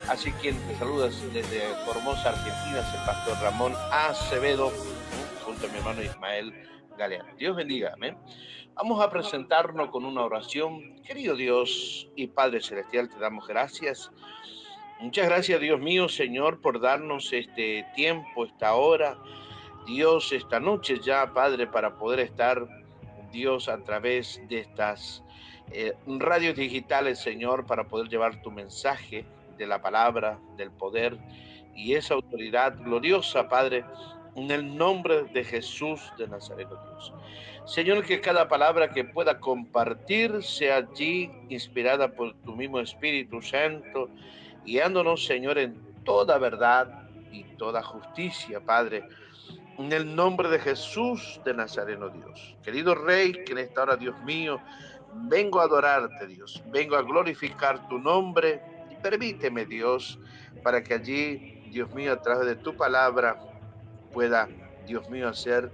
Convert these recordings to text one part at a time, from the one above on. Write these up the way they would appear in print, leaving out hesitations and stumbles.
Así quien te saluda desde Formosa, Argentina, es el pastor Ramón Acevedo, junto a mi hermano Ismael Galeano. Dios bendiga, amén. Vamos a presentarnos con una oración. Querido Dios y Padre Celestial, te damos gracias. Muchas gracias, Dios mío, Señor, por darnos este tiempo, esta hora. Dios, esta noche ya, Padre, para poder estar, Dios, a través de estas radios digitales, Señor, para poder llevar tu mensaje de la palabra, del poder y esa autoridad gloriosa, Padre, en el nombre de Jesús de Nazaret, Dios. Señor, que cada palabra que pueda compartir sea allí inspirada por tu mismo Espíritu Santo, guiándonos, Señor, en toda verdad y toda justicia, Padre, en el nombre de Jesús de Nazareno, Dios. Querido Rey, que en esta hora, Dios mío, vengo a adorarte, Dios. Vengo a glorificar tu nombre y permíteme, Dios, para que allí, Dios mío, a través de tu palabra pueda, Dios mío, hacer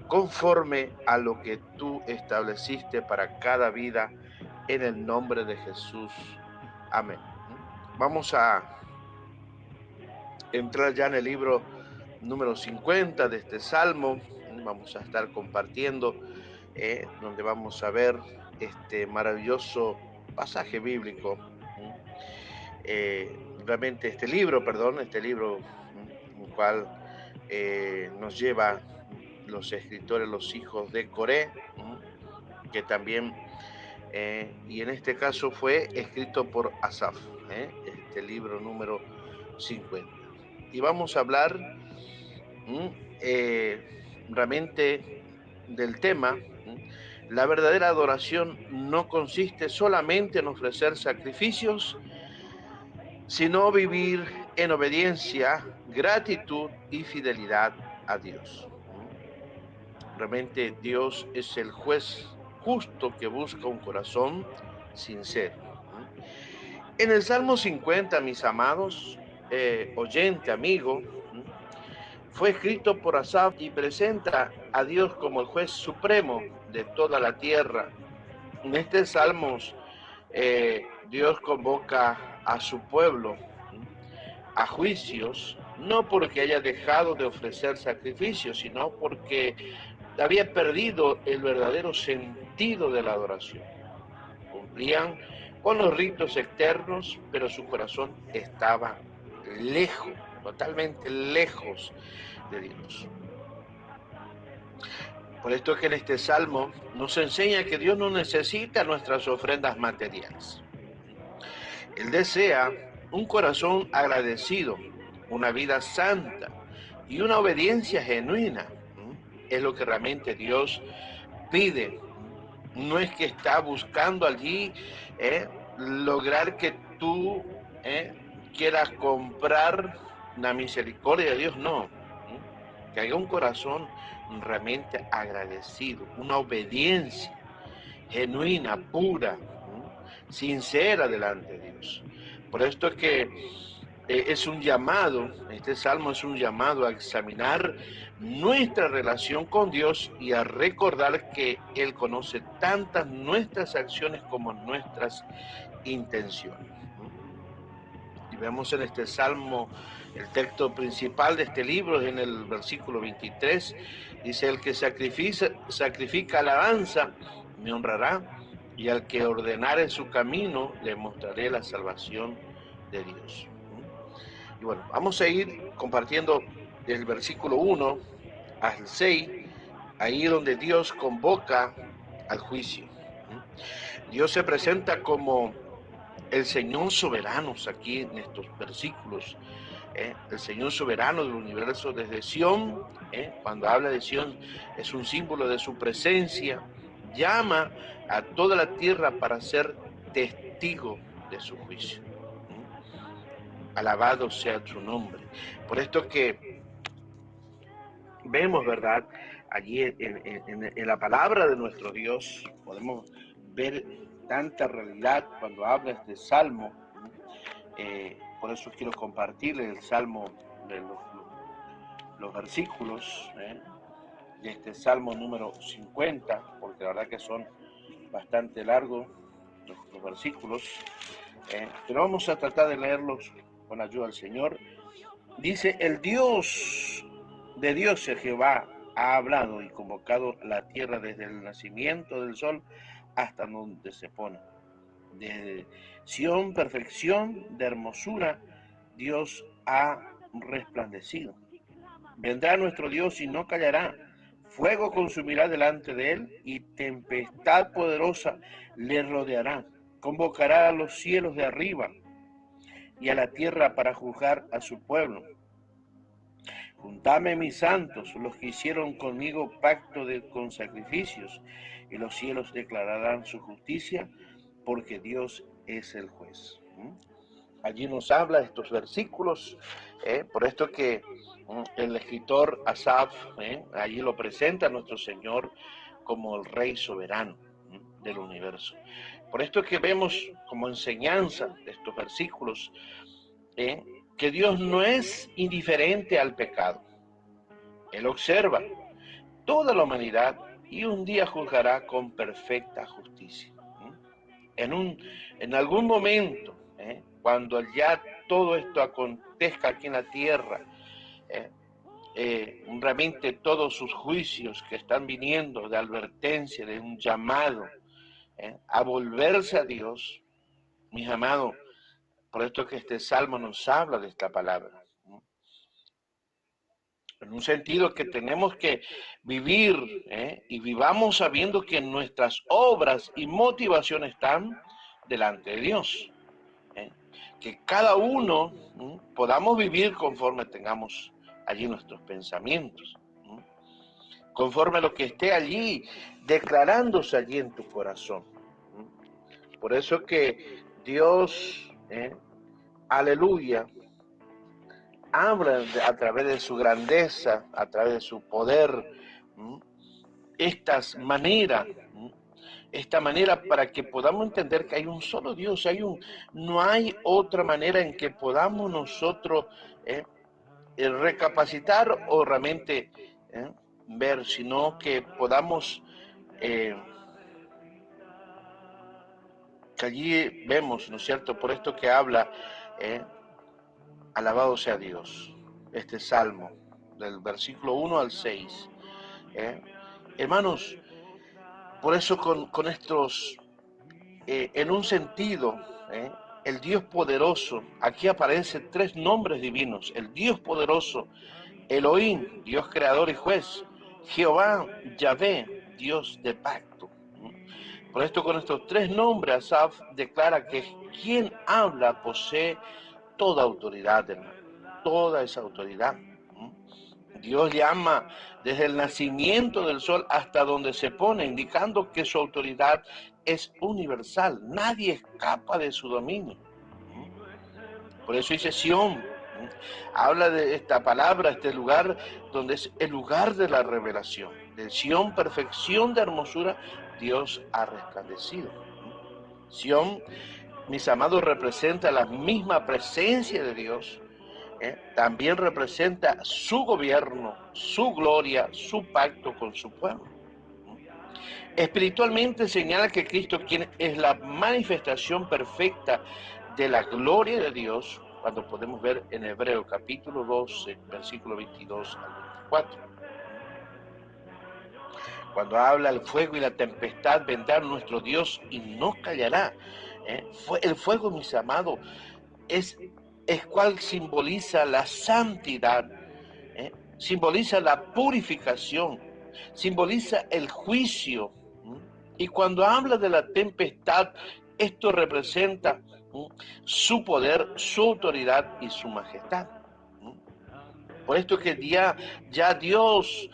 conforme a lo que tú estableciste para cada vida en el nombre de Jesús. Amén. Vamos a entrar ya en el libro número 50 de este Salmo. Vamos a estar compartiendo, donde vamos a ver este maravilloso pasaje bíblico. Realmente este libro, el cual nos lleva los escritores, los hijos de Coré, que también, y en este caso fue escrito por Asaf, este libro número 50. Y vamos a hablar realmente del tema. La verdadera adoración no consiste solamente en ofrecer sacrificios, sino vivir en obediencia, gratitud y fidelidad a Dios. Realmente Dios es el juez justo que busca un corazón sincero. En el Salmo 50, mis amados, oyente, amigo, fue escrito por Asaf y presenta a Dios como el juez supremo de toda la tierra. En este Salmos, Dios convoca a su pueblo a juicios, no porque haya dejado de ofrecer sacrificios, sino porque había perdido el verdadero sentido de la adoración. Cumplían con los ritos externos, pero su corazón estaba lejos, totalmente lejos de Dios. Por esto es que en este salmo nos enseña que Dios no necesita nuestras ofrendas materiales. Él desea un corazón agradecido, una vida santa y una obediencia genuina. Es lo que realmente Dios pide. No es que está buscando allí lograr que tú quieras comprar la misericordia de Dios, no. Que haya un corazón realmente agradecido, una obediencia genuina, pura, sincera delante de Dios. Por esto es que es un llamado, este salmo es un llamado a examinar nuestra relación con Dios y a recordar que Él conoce tantas nuestras acciones como nuestras intenciones. Y vemos en este salmo, el texto principal de este libro, en el versículo 23, dice: el que sacrifica alabanza, me honrará, y al que ordenare su camino, le mostraré la salvación de Dios. Y bueno, vamos a ir compartiendo del versículo 1 al 6, ahí donde Dios convoca al juicio. Dios se presenta como el Señor soberano aquí en estos versículos. El Señor soberano del universo desde Sión, cuando habla de Sión es un símbolo de su presencia, llama a toda la tierra para ser testigo de su juicio. Alabado sea su nombre. Por esto que vemos, ¿verdad? Allí en la palabra de nuestro Dios podemos ver tanta realidad cuando habla este salmo. Por eso quiero compartirles el salmo de los versículos de este salmo número 50, porque la verdad que son bastante largos los versículos, pero vamos a tratar de leerlos con la ayuda del Señor. Dice, el Dios de dioses Jehová ha hablado y convocado la tierra desde el nacimiento del sol hasta donde se pone. De Sión, perfección de hermosura, Dios ha resplandecido. Vendrá nuestro Dios y no callará. Fuego consumirá delante de él y tempestad poderosa le rodeará. Convocará a los cielos de arriba y a la tierra para juzgar a su pueblo. Juntadme mis santos, los que hicieron conmigo pacto con sacrificios, y los cielos declararán su justicia, porque Dios es el juez. Allí nos habla estos versículos, por esto que el escritor Asaf, allí lo presenta a nuestro Señor como el Rey soberano del universo. Por esto que vemos como enseñanza de estos versículos, que Dios no es indiferente al pecado. Él observa toda la humanidad y un día juzgará con perfecta justicia. En algún momento, cuando ya todo esto acontezca aquí en la tierra, realmente todos sus juicios que están viniendo de advertencia, de un llamado a volverse a Dios, mis amados, por esto que este salmo nos habla de esta palabra. En un sentido que tenemos que vivir y vivamos sabiendo que nuestras obras y motivaciones están delante de Dios. Que cada uno podamos vivir conforme tengamos allí nuestros pensamientos, conforme a lo que esté allí, declarándose allí en tu corazón. Por eso que Dios, aleluya, habla a través de su grandeza, a través de su poder, esta manera para que podamos entender que hay un solo Dios, no hay otra manera en que podamos nosotros recapacitar o realmente ver, sino que podamos, que allí vemos, ¿no es cierto?, por esto que habla, alabado sea Dios, este salmo, del versículo 1 al 6. Hermanos, por eso con estos, en un sentido, el Dios poderoso, aquí aparecen tres nombres divinos: el Dios poderoso, Elohim, Dios creador y juez; Jehová, Yahvé, Dios de pacto. Por esto, con estos tres nombres, Asaf declara que quien habla posee toda autoridad, hermano, toda esa autoridad. Dios llama desde el nacimiento del sol hasta donde se pone, indicando que su autoridad es universal. Nadie escapa de su dominio. Por eso dice Sión, habla de esta palabra, este lugar donde es el lugar de la revelación. De Sión, perfección de hermosura, Dios ha resplandecido. Sión, mis amados, representa la misma presencia de Dios. También representa su gobierno, su gloria, su pacto con su pueblo. Espiritualmente señala que Cristo, quien es la manifestación perfecta de la gloria de Dios, cuando podemos ver en Hebreo capítulo 12, versículo 22 al 24. Cuando habla el fuego y la tempestad, vendrá nuestro Dios y no callará. El fuego, mis amados, es cual simboliza la santidad, simboliza la purificación, simboliza el juicio. Y cuando habla de la tempestad, esto representa su poder, su autoridad y su majestad. Por esto que ya Dios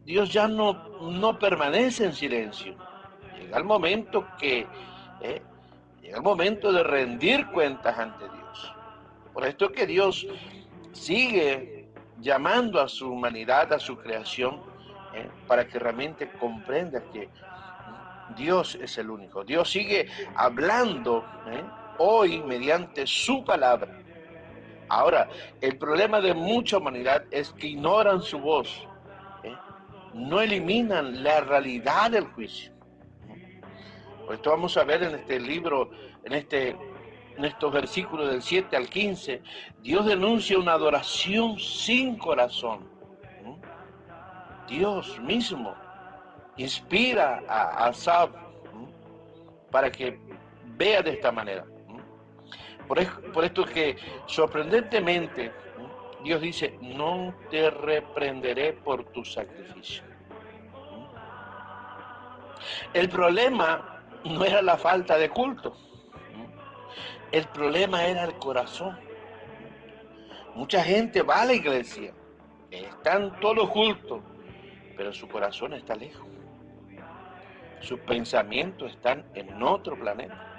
ya no permanece en silencio. Llega el momento de rendir cuentas ante Dios. Por esto que Dios sigue llamando a su humanidad, a su creación, para que realmente comprenda que Dios es el único. Dios sigue hablando hoy mediante su palabra. Ahora, el problema de mucha humanidad es que ignoran su voz, no eliminan la realidad del juicio. Por esto vamos a ver en este libro, en este en estos versículos del 7 al 15, Dios denuncia una adoración sin corazón. Dios mismo inspira a Asaf para que vea de esta manera. Por esto que sorprendentemente Dios dice, no te reprenderé por tu sacrificio. El problema no era la falta de culto, el problema era el corazón. Mucha gente va a la iglesia, están todos cultos, pero su corazón está lejos. Sus pensamientos están en otro planeta.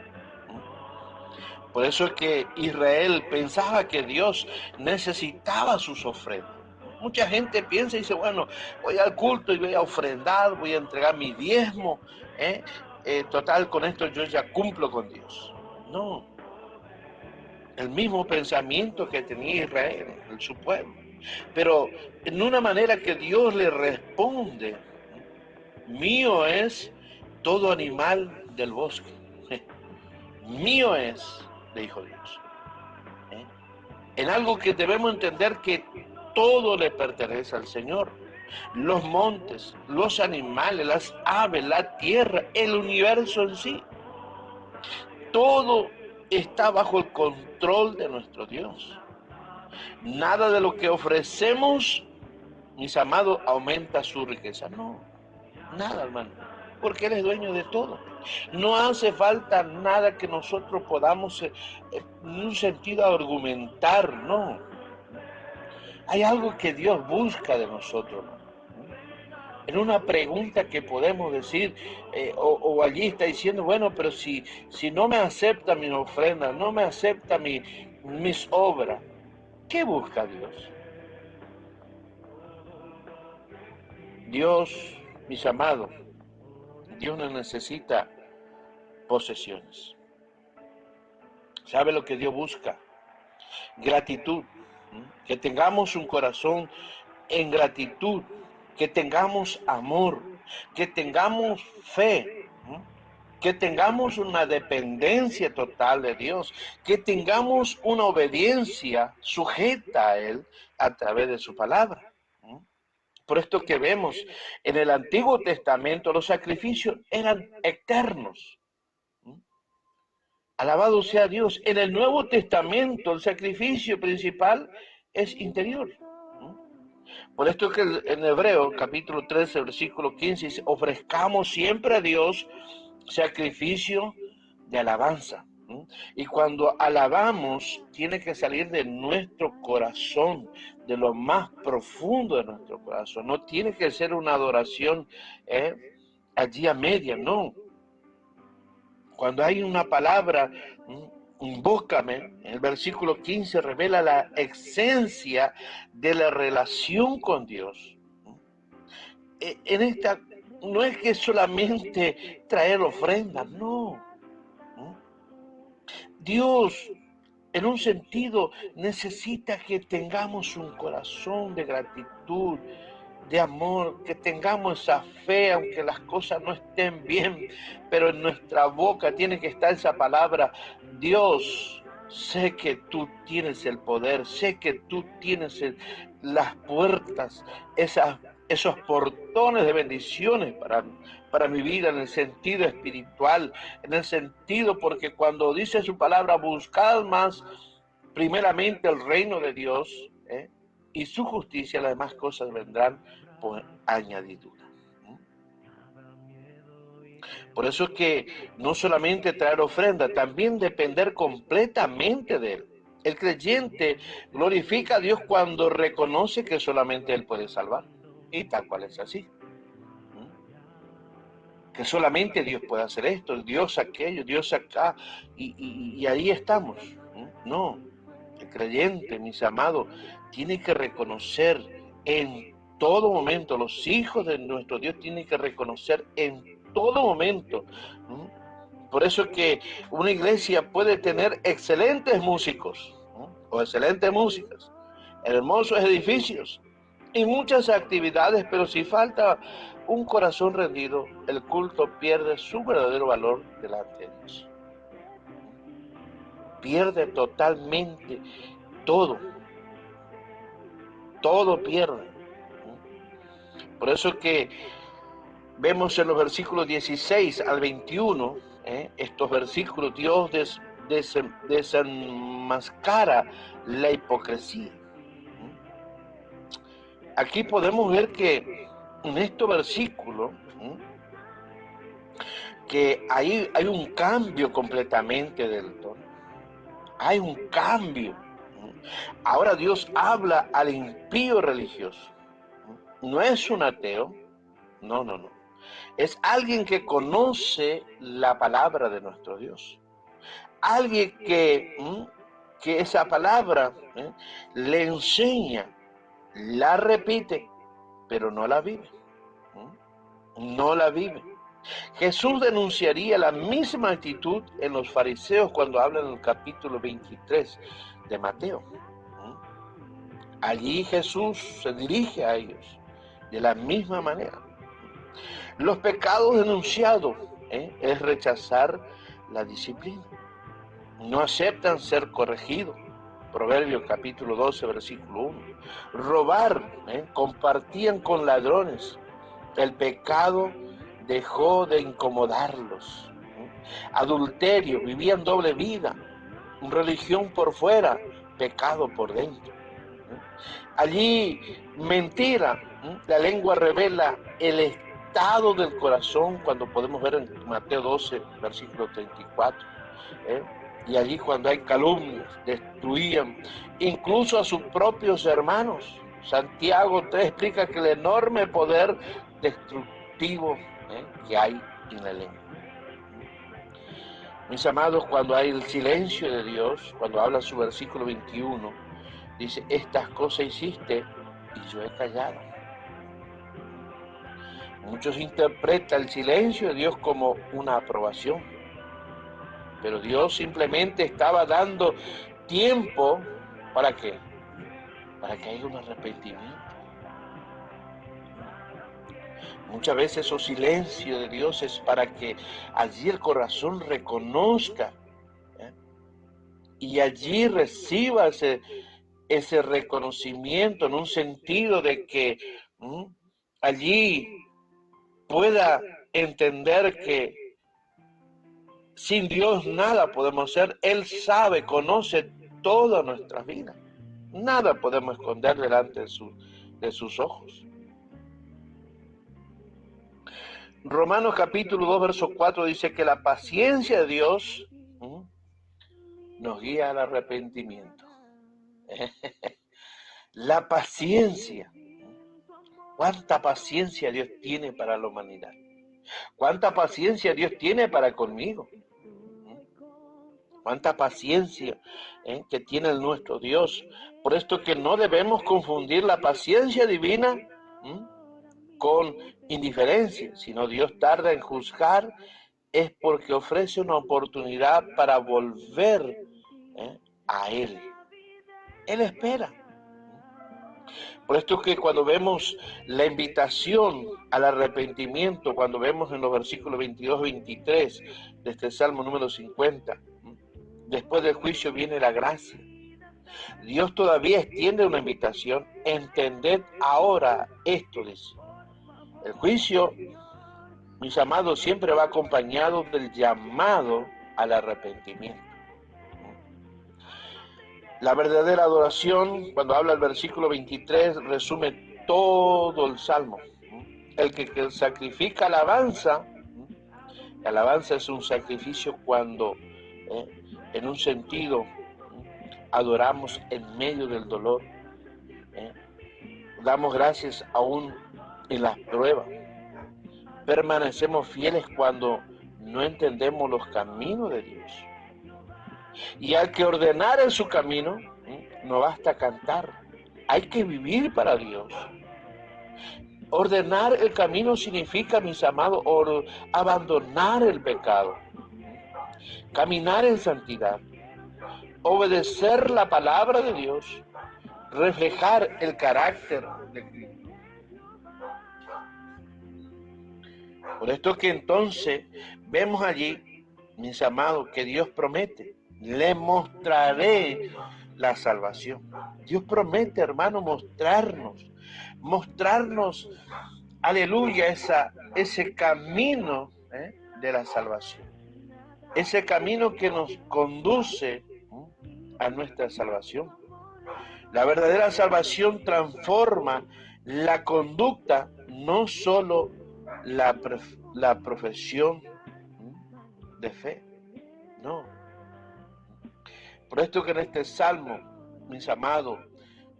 Por eso es que Israel pensaba que Dios necesitaba sus ofrendas. Mucha gente piensa y dice, bueno, voy al culto y voy a ofrendar, voy a entregar mi diezmo. Total, con esto yo ya cumplo con Dios. No. El mismo pensamiento que tenía Israel, su pueblo. Pero en una manera que Dios le responde, mío es todo animal del bosque. Mío es, le dijo Dios. En algo que debemos entender que todo le pertenece al Señor. Los montes, los animales, las aves, la tierra, el universo en sí. Todo está bajo el control de nuestro Dios. Nada de lo que ofrecemos, mis amados, aumenta su riqueza. No, nada, hermano, porque Él es dueño de todo. No hace falta nada que nosotros podamos, en un sentido, argumentar, no. Hay algo que Dios busca de nosotros, ¿no? En una pregunta que podemos decir, o allí está diciendo, bueno, pero si no me acepta mis ofrendas, no me acepta mis obras, ¿qué busca Dios? Dios, mis amados, Dios no necesita posesiones. ¿Sabe lo que Dios busca? Gratitud. Que tengamos un corazón en gratitud, que tengamos amor, que tengamos fe, que tengamos una dependencia total de Dios, que tengamos una obediencia sujeta a Él a través de su palabra. Por esto que vemos en el Antiguo Testamento, los sacrificios eran eternos. Alabado sea Dios. En el Nuevo Testamento, el sacrificio principal es interior. Por esto que en Hebreo, capítulo 13, versículo 15, dice, ofrezcamos siempre a Dios sacrificio de alabanza. Y cuando alabamos, tiene que salir de nuestro corazón, de lo más profundo de nuestro corazón. No tiene que ser una adoración allí a media, no. Cuando hay una palabra, invócame, el versículo 15 revela la esencia de la relación con Dios. En esta, no es que solamente traer ofrendas, no. Dios, en un sentido, necesita que tengamos un corazón de gratitud, de amor, que tengamos esa fe, aunque las cosas no estén bien, pero en nuestra boca tiene que estar esa palabra, Dios, sé que tú tienes el poder, sé que tú tienes las puertas, esos portones de bendiciones para mi vida en el sentido espiritual, en el sentido porque cuando dice su palabra, buscad más primeramente el reino de Dios, y su justicia, las demás cosas vendrán por añadidura. Por eso es que no solamente traer ofrenda, también depender completamente de Él. El creyente glorifica a Dios cuando reconoce que solamente Él puede salvar. Y tal cual es así. Que solamente Dios puede hacer esto, Dios aquello, Dios acá, y ahí estamos. No, el creyente, mis amados, tiene que reconocer en todo momento, los hijos de nuestro Dios tienen que reconocer en todo momento. Por eso es que una iglesia puede tener excelentes músicos, o excelentes músicas, hermosos edificios y muchas actividades, pero si falta un corazón rendido, el culto pierde su verdadero valor delante de Dios. pierde totalmente todo. Todo pierde. Por eso que vemos en los versículos 16 al 21, estos versículos, Dios desenmascara la hipocresía. Aquí podemos ver que en estos versículos, que hay un cambio completamente del tono. Hay un cambio. Ahora Dios habla al impío religioso. No es un ateo, no. Es alguien que conoce la palabra de nuestro Dios. Alguien que esa palabra le enseña, la repite, pero no la vive. No la vive. Jesús denunciaría la misma actitud en los fariseos cuando habla en el capítulo 23 de Mateo. Allí Jesús se dirige a ellos de la misma manera. Los pecados denunciados es rechazar la disciplina. No aceptan ser corregidos. Proverbios capítulo 12, versículo 1. Robar, compartían con ladrones. El pecado dejó de incomodarlos. Adulterio, vivían doble vida. Religión por fuera, pecado por dentro. Allí, mentira. La lengua revela el estado del corazón, cuando podemos ver en Mateo 12, versículo 34. Y allí, cuando hay calumnias, destruían incluso a sus propios hermanos. Santiago 3 explica que el enorme poder destructivo que hay en la lengua. Mis amados, cuando hay el silencio de Dios, cuando habla su versículo 21, dice: estas cosas hiciste y yo he callado. Muchos interpretan el silencio de Dios como una aprobación, pero Dios simplemente estaba dando tiempo. ¿Para qué? Para que haya un arrepentimiento. Muchas veces esos silencios de Dios es para que allí el corazón reconozca y allí reciba ese reconocimiento, en un sentido de que allí pueda entender que sin Dios nada podemos hacer. Él sabe, conoce toda nuestra vida. Nada podemos esconder delante de sus ojos. Romanos capítulo 2, verso 4 dice que la paciencia de Dios nos guía al arrepentimiento. La paciencia. ¿Cuánta paciencia Dios tiene para la humanidad? ¿Cuánta paciencia Dios tiene para conmigo? ¿Cuánta paciencia que tiene nuestro Dios? Por esto que no debemos confundir la paciencia divina con indiferencia. Sino Dios tarda en juzgar, es porque ofrece una oportunidad para volver a Él. Él espera. Por esto que cuando vemos la invitación al arrepentimiento, cuando vemos en los versículos 22-23 de este Salmo número 50, después del juicio viene la gracia. Dios todavía extiende una invitación. Entended ahora esto, dice. El juicio, mis amados, siempre va acompañado del llamado al arrepentimiento. La verdadera adoración, cuando habla el versículo 23, resume todo el Salmo. El que sacrifica alabanza es un sacrificio cuando, en un sentido, adoramos en medio del dolor. Damos gracias aún en las pruebas. Permanecemos fieles cuando no entendemos los caminos de Dios. Y al que ordenar en su camino, no basta cantar, hay que vivir para Dios. Ordenar el camino significa, mis amados, abandonar el pecado, caminar en santidad, obedecer la palabra de Dios, reflejar el carácter de Cristo. Por esto que entonces vemos allí, mis amados, que Dios promete le mostraré la salvación. Dios promete, hermano, mostrarnos, aleluya, ese camino de la salvación. Ese camino que nos conduce a nuestra salvación. La verdadera salvación transforma la conducta, no solo la profesión de fe, no. Por esto que en este salmo, mis amados,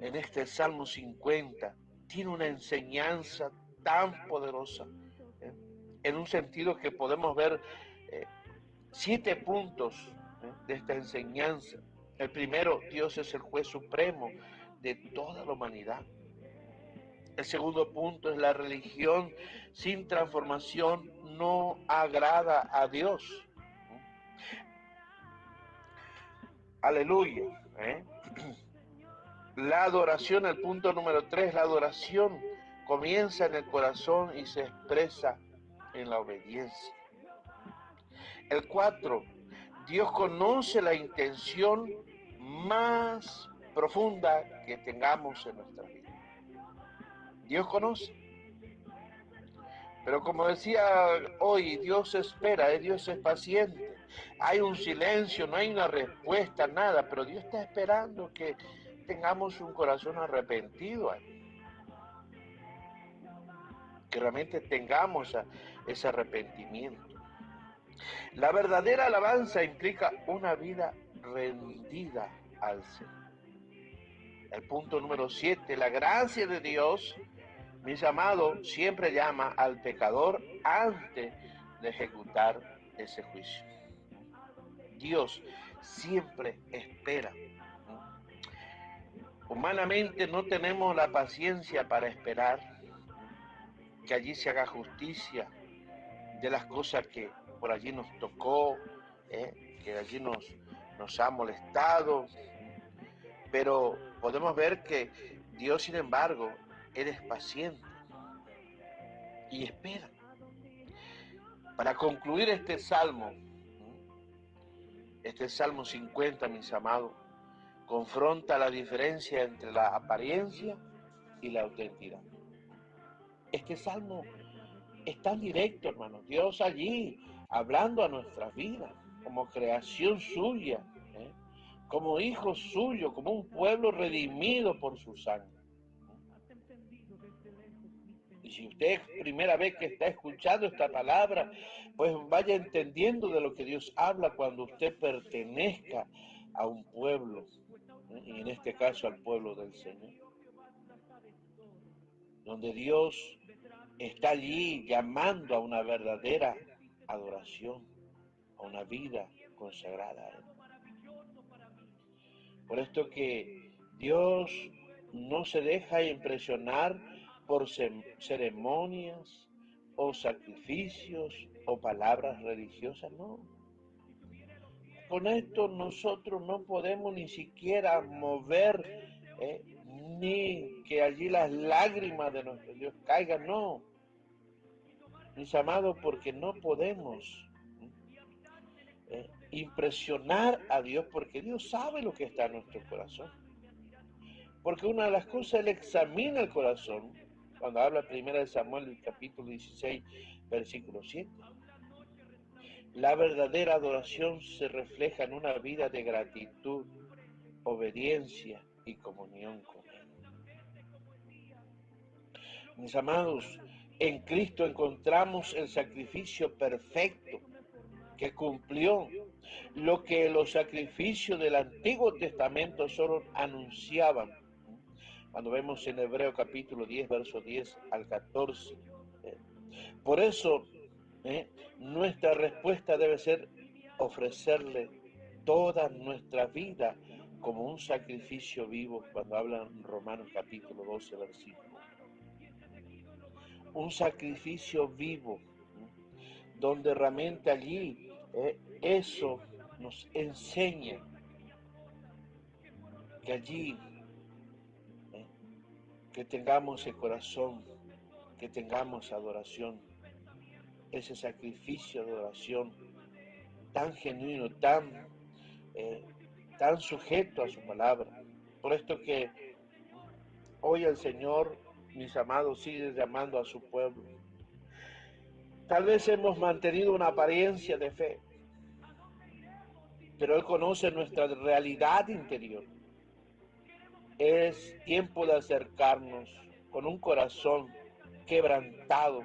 en este Salmo 50, tiene una enseñanza tan poderosa, en un sentido que podemos ver 7 puntos de esta enseñanza. El primero, Dios es el juez supremo de toda la humanidad. El segundo punto es la religión sin transformación no agrada a Dios. Aleluya. La adoración, el punto número 3, la adoración comienza en el corazón y se expresa en la obediencia. El 4, Dios conoce la intención más profunda que tengamos en nuestra vida. Dios conoce. Pero como decía hoy, Dios espera, Dios es paciente. Hay un silencio, no hay una respuesta, nada, pero Dios está esperando que tengamos un corazón arrepentido, que realmente tengamos ese arrepentimiento. La verdadera alabanza implica una vida rendida al Señor. El punto número 7, la gracia de Dios, mis amados, siempre llama al pecador antes de ejecutar ese juicio. Dios siempre espera. Humanamente no tenemos la paciencia para esperar que allí se haga justicia de las cosas que por allí nos tocó, que allí nos ha molestado, pero podemos ver que Dios, sin embargo, Él es paciente y espera. Para concluir este Salmo 50, mis amados, confronta la diferencia entre la apariencia y la autenticidad. Este Salmo es tan directo, hermanos. Dios allí hablando a nuestras vidas como creación suya, como hijos suyos, como un pueblo redimido por su sangre. Y si usted es primera vez que está escuchando esta palabra, pues vaya entendiendo de lo que Dios habla cuando usted pertenezca a un pueblo, y en este caso al pueblo del Señor, donde Dios está allí llamando a una verdadera adoración, a una vida consagrada a Él. Por esto que Dios no se deja impresionar por ceremonias o sacrificios o palabras religiosas, no. Con esto nosotros no podemos ni siquiera mover, ni que allí las lágrimas de nuestro Dios caigan, no. Mis amados, porque no podemos impresionar a Dios, porque Dios sabe lo que está en nuestro corazón. Porque una de las cosas, Él examina el corazón, cuando habla 1 Samuel, el capítulo 16, versículo 7. La verdadera adoración se refleja en una vida de gratitud, obediencia y comunión con Él. Mis amados, en Cristo encontramos el sacrificio perfecto que cumplió lo que los sacrificios del Antiguo Testamento solo anunciaban. Cuando vemos en Hebreo capítulo 10, verso 10 al 14. Por eso, nuestra respuesta debe ser ofrecerle toda nuestra vida como un sacrificio vivo, cuando hablan Romanos capítulo 12, versículo. Un sacrificio vivo, donde realmente allí eso nos enseña que allí que tengamos el corazón, que tengamos adoración, ese sacrificio de adoración tan genuino, tan tan sujeto a su palabra. Por esto que hoy el Señor, mis amados, sigue llamando a su pueblo. Tal vez hemos mantenido una apariencia de fe, pero Él conoce nuestra realidad interior. Es tiempo de acercarnos con un corazón quebrantado,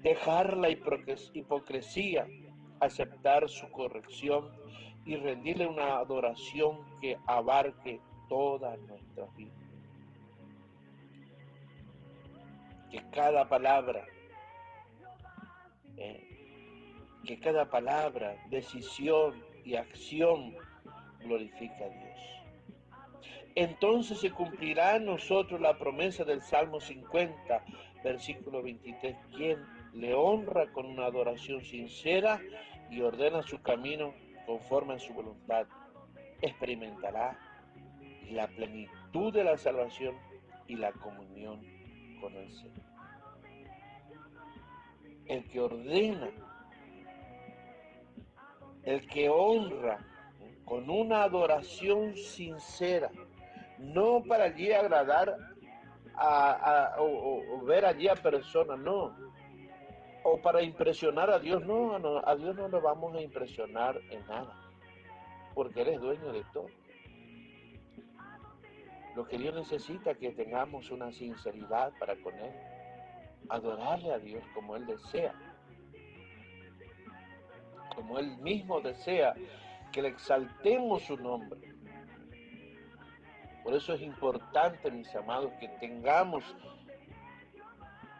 dejar la hipocresía, aceptar su corrección y rendirle una adoración que abarque toda nuestra vida. Que cada palabra, decisión y acción glorifica a Dios. Entonces se cumplirá en nosotros la promesa del Salmo 50, versículo 23, quien le honra con una adoración sincera y ordena su camino conforme a su voluntad, experimentará la plenitud de la salvación y la comunión con el Señor. El que ordena, el que honra con una adoración sincera, no para allí agradar o ver allí a personas, no, o para impresionar a Dios, no, a Dios no lo vamos a impresionar en nada, porque Él es dueño de todo. Lo que Dios necesita es que tengamos una sinceridad para con Él, adorarle a Dios como Él desea, como Él mismo desea, que le exaltemos su nombre. Por eso es importante, mis amados, que tengamos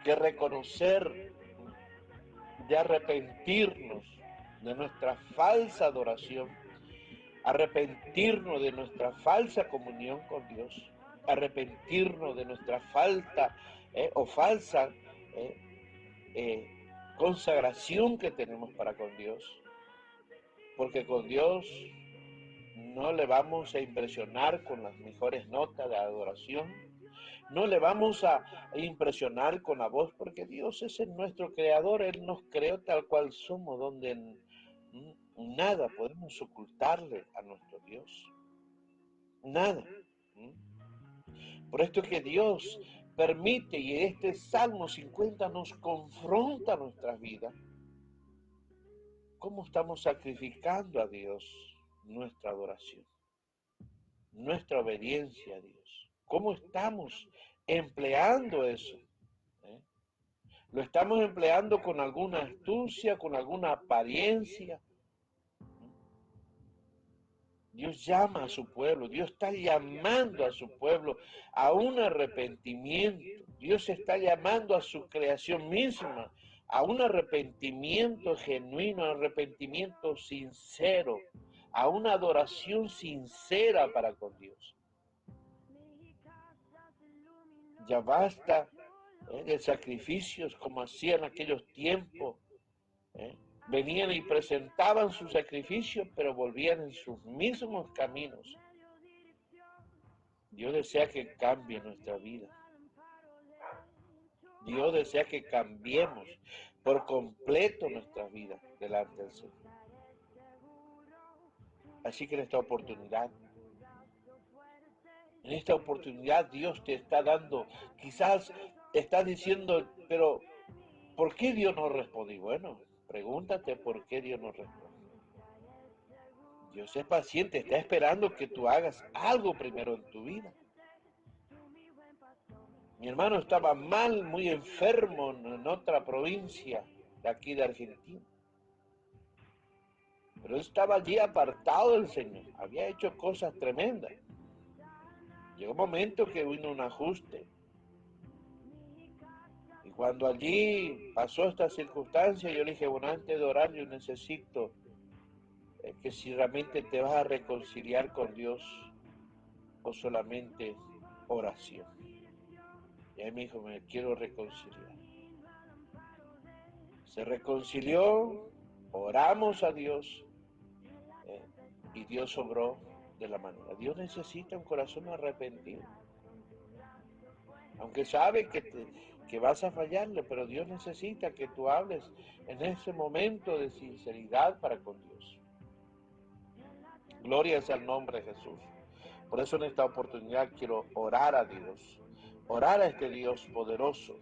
que reconocer, de arrepentirnos de nuestra falsa adoración, arrepentirnos de nuestra falsa comunión con Dios, arrepentirnos de nuestra falsa consagración que tenemos para con Dios, porque con Dios no le vamos a impresionar con las mejores notas de adoración, no le vamos a impresionar con la voz, porque Dios es nuestro creador, Él nos creó tal cual somos, donde nada podemos ocultarle a nuestro Dios, nada. Por esto que Dios permite, y este Salmo 50 nos confronta nuestras vidas, cómo estamos sacrificando a Dios nuestra adoración, nuestra obediencia a Dios, cómo estamos empleando eso. Lo estamos empleando con alguna astucia, con alguna apariencia. Dios llama a su pueblo, Dios está llamando a su pueblo a un arrepentimiento. Dios está llamando a su creación misma a un arrepentimiento genuino, arrepentimiento sincero, a una adoración sincera para con Dios. Ya basta de sacrificios como hacían aquellos tiempos. Venían y presentaban su sacrificio, pero volvían en sus mismos caminos. Dios desea que cambie nuestra vida. Dios desea que cambiemos por completo nuestra vida delante del Señor. Así que en esta oportunidad Dios te está dando, quizás estás diciendo, pero ¿por qué Dios no responde? Bueno, pregúntate por qué Dios no responde. Dios es paciente, está esperando que tú hagas algo primero en tu vida. Mi hermano estaba mal, muy enfermo en otra provincia de aquí de Argentina. Pero él estaba allí apartado del Señor, había hecho cosas tremendas. Llegó un momento que vino un ajuste. Y cuando allí pasó esta circunstancia, yo le dije, bueno, antes de orar yo necesito que si realmente te vas a reconciliar con Dios o solamente oración. Y ahí me dijo, me quiero reconciliar. Se reconcilió, oramos a Dios y Dios obró de la manera. Dios necesita un corazón arrepentido. Aunque sabe que vas a fallarle, pero Dios necesita que tú hables en ese momento de sinceridad para con Dios. Gloria es al nombre de Jesús. Por eso en esta oportunidad quiero orar a Dios, orar a este Dios poderoso,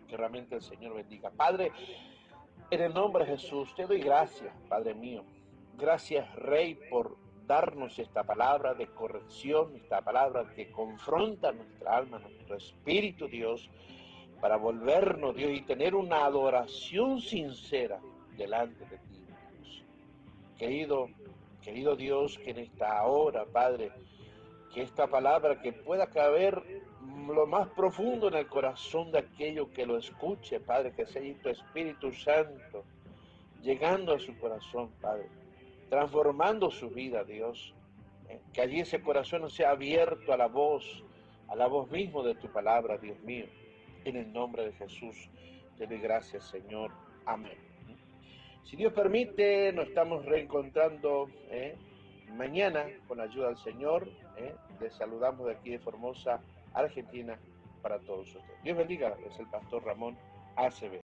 que realmente el Señor bendiga. Padre, en el nombre de Jesús, te doy gracias, Padre mío. Gracias, Rey, por darnos esta palabra de corrección, esta palabra que confronta nuestra alma, nuestro espíritu, Dios, para volvernos, Dios, y tener una adoración sincera delante de ti, Dios. Querido Dios, que en esta hora, Padre, que esta palabra que pueda caber lo más profundo en el corazón de aquello que lo escuche, Padre, que sea tu Espíritu Santo llegando a su corazón, Padre, transformando su vida, Dios, que allí ese corazón no sea abierto a la voz mismo de tu palabra, Dios mío, en el nombre de Jesús, te doy gracias, Señor, amén. Si Dios permite, nos estamos reencontrando mañana con la ayuda del Señor. Les saludamos de aquí de Formosa, Argentina, para todos ustedes. Dios bendiga, es el pastor Ramón ACB.